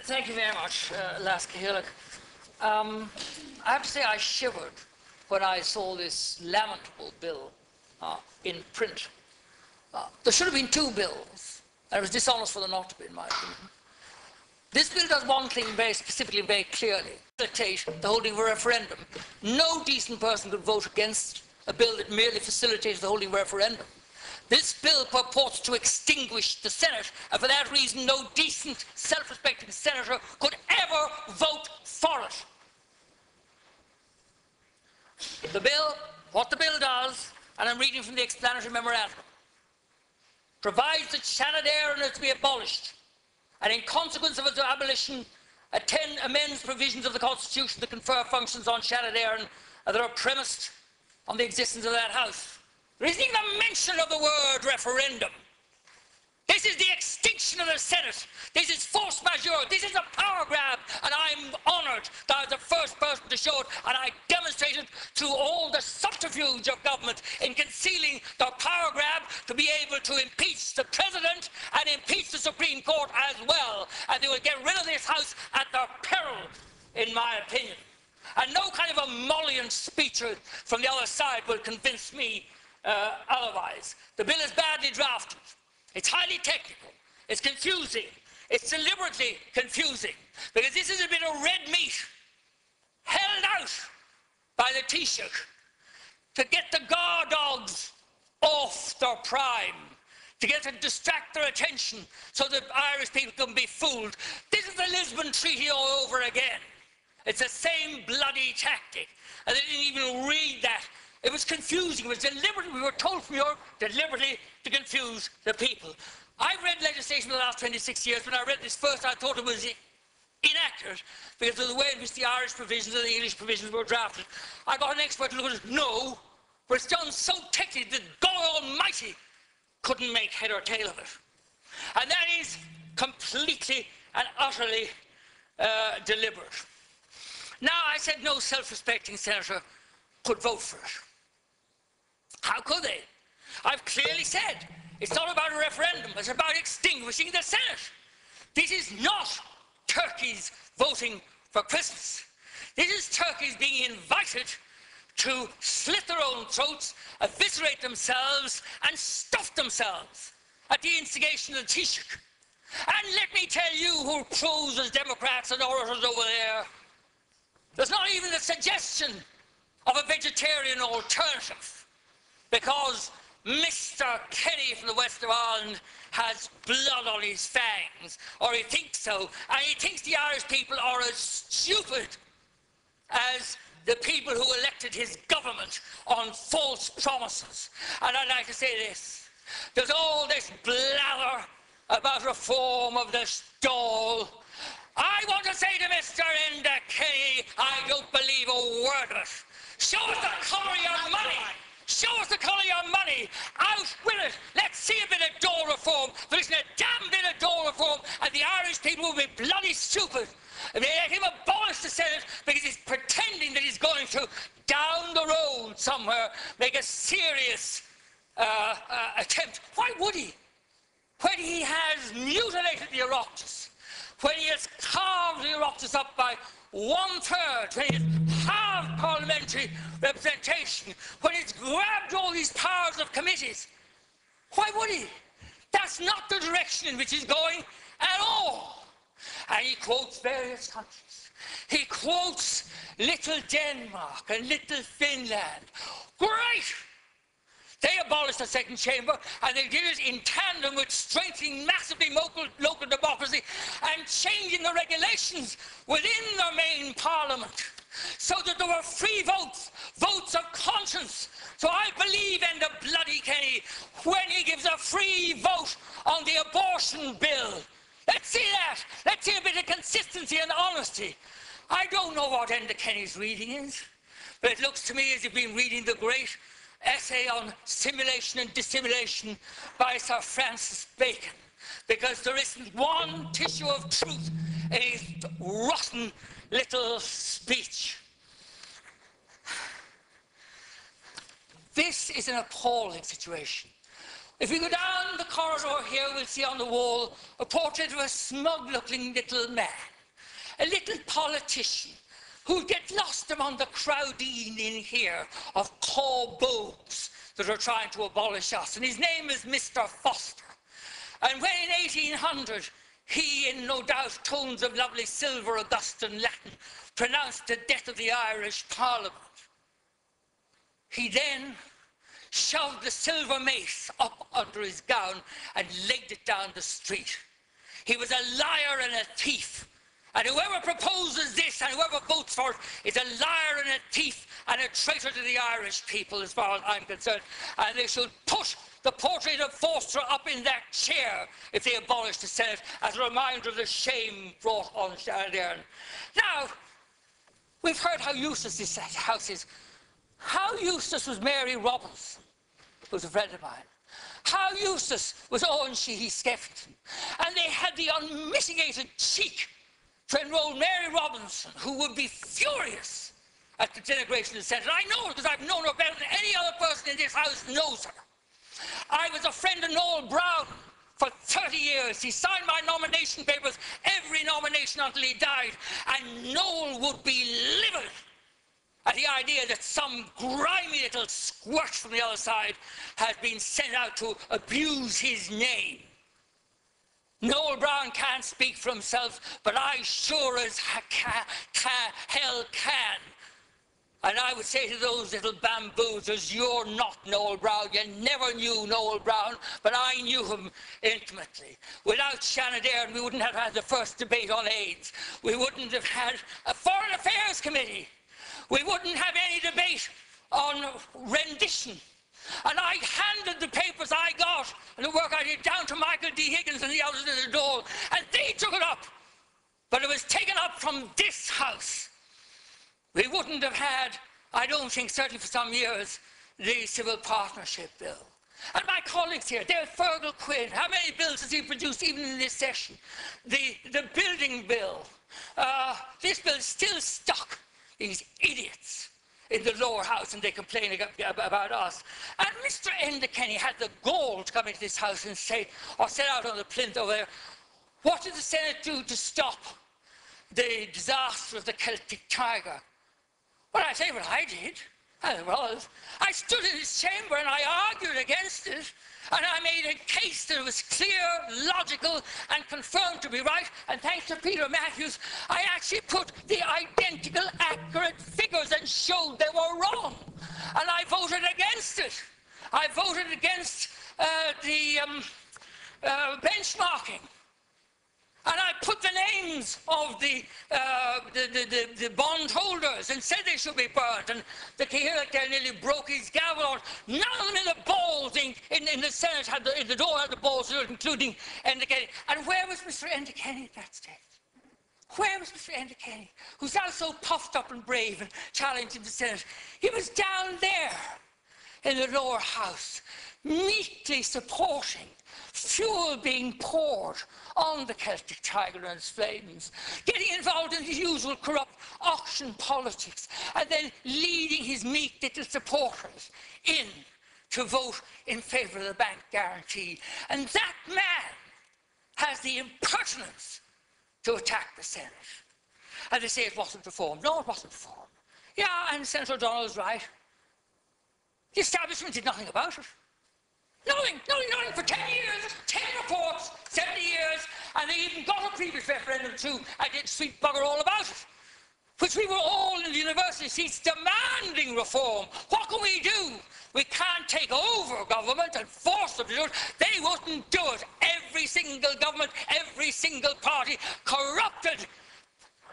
Thank you very much, Lasky Hillock. I have to say I shivered when I saw this lamentable bill in print. There should have been two bills, and it was dishonest for there not to be, in my opinion. This bill does one thing very specifically, very clearly: facilitate the holding of a referendum. No decent person could vote against a bill that merely facilitates the holding of a referendum. This bill purports to extinguish the Senate, and for that reason no decent, self-respecting senator could ever vote for it. What the bill does, and I'm reading from the explanatory memorandum, provides that Seanad Éireann is to be abolished, and in consequence of its abolition, amends provisions of the Constitution that confer functions on Seanad Éireann that are premised on the existence of that House. There isn't even a mention of the word referendum. This is the extinction of the Senate. This is force majeure. This is a power grab, and I'm honoured that I was the first person to show it, and I demonstrated through all the subterfuge of government in concealing the power grab to be able to impeach the President and impeach the Supreme Court as well, and they will get rid of this House at their peril, in my opinion. And no kind of emollient speech from the other side will convince me otherwise. The bill is badly drafted. It's highly technical. It's confusing. It's deliberately confusing, because this is a bit of red meat held out by the Taoiseach to get the guard dogs off their prime, to distract their attention so that Irish people can be fooled. This is the Lisbon Treaty all over again. It's the same bloody tactic, and they didn't even read that. It was confusing. It was deliberately, we were told from Europe, deliberately to confuse the people. I've read legislation for the last 26 years. When I read this first, I thought it was inaccurate because of the way in which the Irish provisions and the English provisions were drafted. I got an expert to look at it. No, but it's done so technically that God Almighty couldn't make head or tail of it. And that is completely and utterly deliberate. Now, I said no self-respecting senator could vote for it. How could they? I've clearly said it's not about a referendum, it's about extinguishing the Senate. This is not Turkeys voting for Christmas. This is Turkeys being invited to slit their own throats, eviscerate themselves, and stuff themselves at the instigation of the Taoiseach. And let me tell you who pros as Democrats and orators over there, there's not even the suggestion of a vegetarian alternative, because Mr. Kenny from the west of Ireland has blood on his fangs, or he thinks so, and he thinks the Irish people are as stupid as the people who elected his government on false promises. And I'd like to say this: there's all this blather about reform of the Dáil. I want to say to Mr. Enda Kenny, I don't believe a word of it. Show us the colour of your money. Show us the colour of your money. Out with it. Let's see a bit of Dáil reform. There isn't a damn bit of Dáil reform, and the Irish people will be bloody stupid. And they let him abolish the Senate because he's pretending that he's going to, down the road somewhere, make a serious attempt. Why would he? When he has mutilated the Oireachtas, when he has carved the Oireachtas up by 1/3, when he has halved parliamentary representation, when he's grabbed all these powers of committees, why would he? That's not the direction in which he's going at all. And he quotes various countries. He quotes little Denmark and little Finland. Great! They abolished the second chamber, and they did it in tandem with strengthening massively local democracy and changing the regulations within their main parliament so that there were free votes, votes of conscience. So I believe in the bloody Kenny when he gives a free vote on the abortion bill. Let's see that. Let's see a bit of consistency and honesty. I don't know what Enda Kenny's reading is, but it looks to me as if he's been reading the great essay on simulation and dissimulation by Sir Francis Bacon, because there isn't one tissue of truth in his rotten little speech. This is an appalling situation. If we go down the corridor here, we'll see on the wall a portrait of a smug-looking little man. a little politician who'd get lost among the crowdine in here of corbeaux that are trying to abolish us. And his name is Mr. Foster. And when in 1800, he, in no doubt tones of lovely silver Augustan Latin, pronounced the death of the Irish Parliament, he then shoved the silver mace up under his gown and laid it down the street. He was a liar and a thief. And whoever proposes this and whoever votes for it is a liar and a thief and a traitor to the Irish people, as far as I'm concerned. And they should put the portrait of Forster up in their chair if they abolish the Senate, as a reminder of the shame brought on Shannon. Now, we've heard how useless this house is. How useless was Mary Robinson, who was a friend of mine? How useless was Owen Sheehy Skeffington? And they had the unmitigated cheek to enroll Mary Robinson, who would be furious at the denigration of the Senate. And I know it because I've known her better than any other person in this house knows her. I was a friend of Noel Brown for 30 years. He signed my nomination papers, every nomination until he died. And Noel would be livid at the idea that some grimy little squirt from the other side had been sent out to abuse his name. Noel Brown can't speak for himself, but I sure as hell can. And I would say to those little bamboozlers, you're not Noel Brown. You never knew Noel Brown, but I knew him intimately. Without Shannon Aaron, we wouldn't have had the first debate on AIDS. We wouldn't have had a Foreign Affairs Committee. We wouldn't have any debate on rendition. And I handed the papers I got and the work I did down to Michael D. Higgins and the others at the Dole, and they took it up. But it was taken up from this house. We wouldn't have had, I don't think, certainly for some years, the Civil Partnership Bill. And my colleagues here, they're Fergal Quinn. How many bills has he produced even in this session? The building bill. This bill is still stuck. These idiots in the lower house, and they complain about us. And Mr. Enda Kenny had the gall to come into this house and say, or set out on the plinth over there, what did the Senate do to stop the disaster of the Celtic Tiger? Well, I tell you what I did. And it was. I stood in his chamber and I argued against it. And I made a case that was clear, logical, and confirmed to be right. And thanks to Peter Matthews, I actually put the identical, accurate figures and showed they were wrong. And I voted against it. I voted against the benchmarking. And I put the names of the bondholders and said they should be burnt. And the Cahirlach nearly broke his gavel. None of them in the balls in the Senate had in the door had the balls, including Enda Kenny. And where was Mr. Enda Kenny at that stage? Where was Mr. Enda Kenny, who's now so puffed up and brave and challenging the Senate? He was down there in the lower house, meekly supporting fuel being poured on the Celtic Tiger and its flames, getting involved in his usual corrupt auction politics, and then leading his meek little supporters in to vote in favour of the bank guarantee. And that man has the impertinence to attack the Senate. And they say it wasn't reformed. No, it wasn't reformed. Yeah, and Senator O'Donnell's right. The establishment did nothing about it. Nothing for 10 years, 10 reports, 70 years, and they even got a previous referendum too, and did sweet bugger all about it. Which we were all in the university seats demanding reform. What can we do? We can't take over government and force them to do it. They wouldn't do it. Every single government, every single party corrupted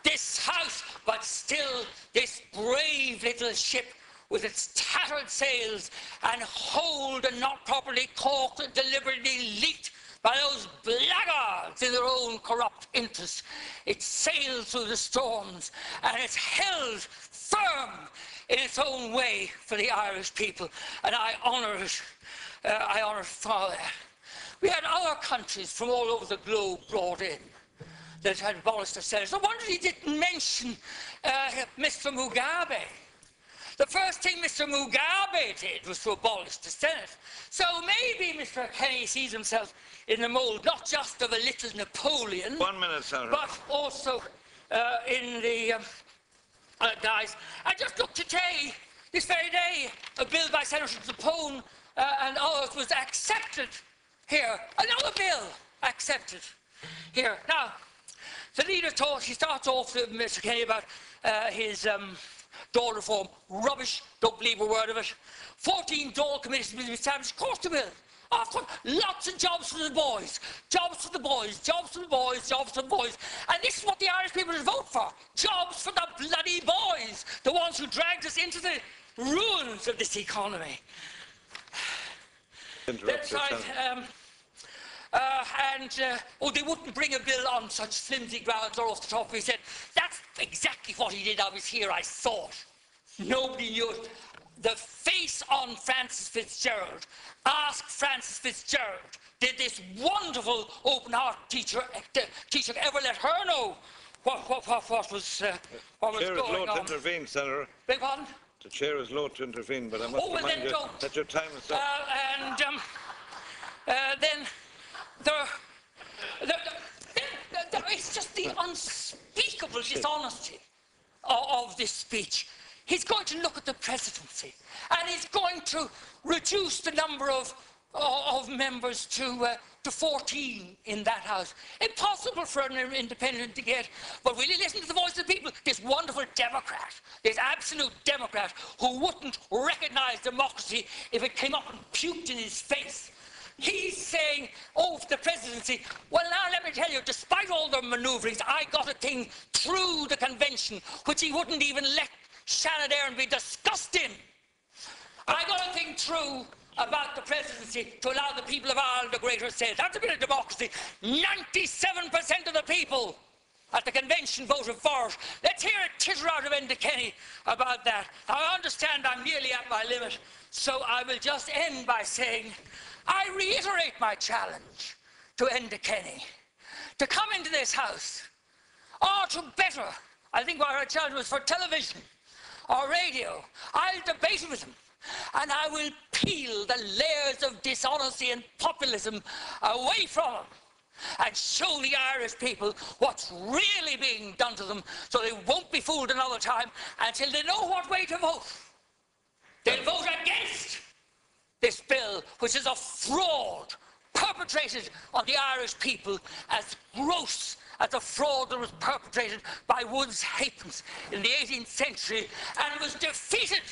this house, but still this brave little ship with its tattered sails and holed and not properly caulked and deliberately leaked by those blackguards in their own corrupt interests. It sails through the storms and it's held firm in its own way for the Irish people, and I honour it. I honour it for that. We had other countries from all over the globe brought in that had abolished the Senate. No wonder he didn't mention Mr. Mugabe. The first thing Mr. Mugabe did was to abolish the Senate. So maybe Mr. Kenny sees himself in the mould not just of a little Napoleon, 1 minute, Senator, but also in the guys. I just looked today, this very day, a bill by Senator Zappone and others was accepted here. Another bill accepted here. Now, the leader he starts off, Mr. Kenny, about his Dáil reform. Rubbish, don't believe a word of it. 14 Dáil committees will be established. Of course they will. Of course, lots of jobs for the boys. Jobs for the boys, jobs for the boys, jobs for the boys. And this is what the Irish people should vote for. Jobs for the bloody boys. The ones who dragged us into the ruins of this economy. That's right. They wouldn't bring a bill on such flimsy grounds or off the top. He said, that's exactly what he did. I was here, I saw it. Nobody knew it. The face on Francis Fitzgerald. Ask Francis Fitzgerald, did this wonderful open-heart teacher ever let her know what was going on? The chair is loath to intervene, Senator. Beg pardon? The chair is loath to intervene, but I must remind you that your time is up. Then there is just the unspeakable dishonesty of this speech. He's going to look at the presidency, and he's going to reduce the number of members to 14 in that House. Impossible for an independent to get, but will you listen to the voice of the people? This wonderful Democrat, this absolute Democrat who wouldn't recognise democracy if it came up and puked in his face. He's saying, oh, the presidency, well, now let me tell you, despite all the manoeuvrings, I got a thing through the convention which he wouldn't even let Shannon Éireann be discussed in. I got a thing through about the presidency to allow the people of Ireland a greater say. That's a bit of democracy. 97% of the people at the convention voted for it. Let's hear a titter out of Enda Kenny about that. I understand I'm nearly at my limit, so I will just end by saying I reiterate my challenge to Enda Kenny to come into this House or to better, I think what her challenge was for television or radio. I'll debate with him, and I will peel the layers of dishonesty and populism away from him and show the Irish people what's really being done to them so they won't be fooled another time until they know what way to vote. They'll vote against this bill, which is a fraud perpetrated on the Irish people as gross as the fraud that was perpetrated by Woods Haytons in the 18th century and was defeated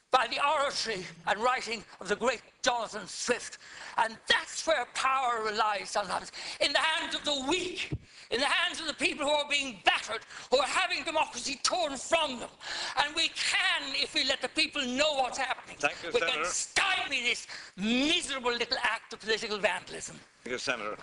by the oratory and writing of the great Jonathan Swift. And that's where power relies sometimes, in the hands of the weak, in the hands of the people who are being battered, who are having democracy torn from them. And we can, if we let the people know what's happening, Thank you, we Senator. can stymie this miserable little act of political vandalism. Thank you, Senator.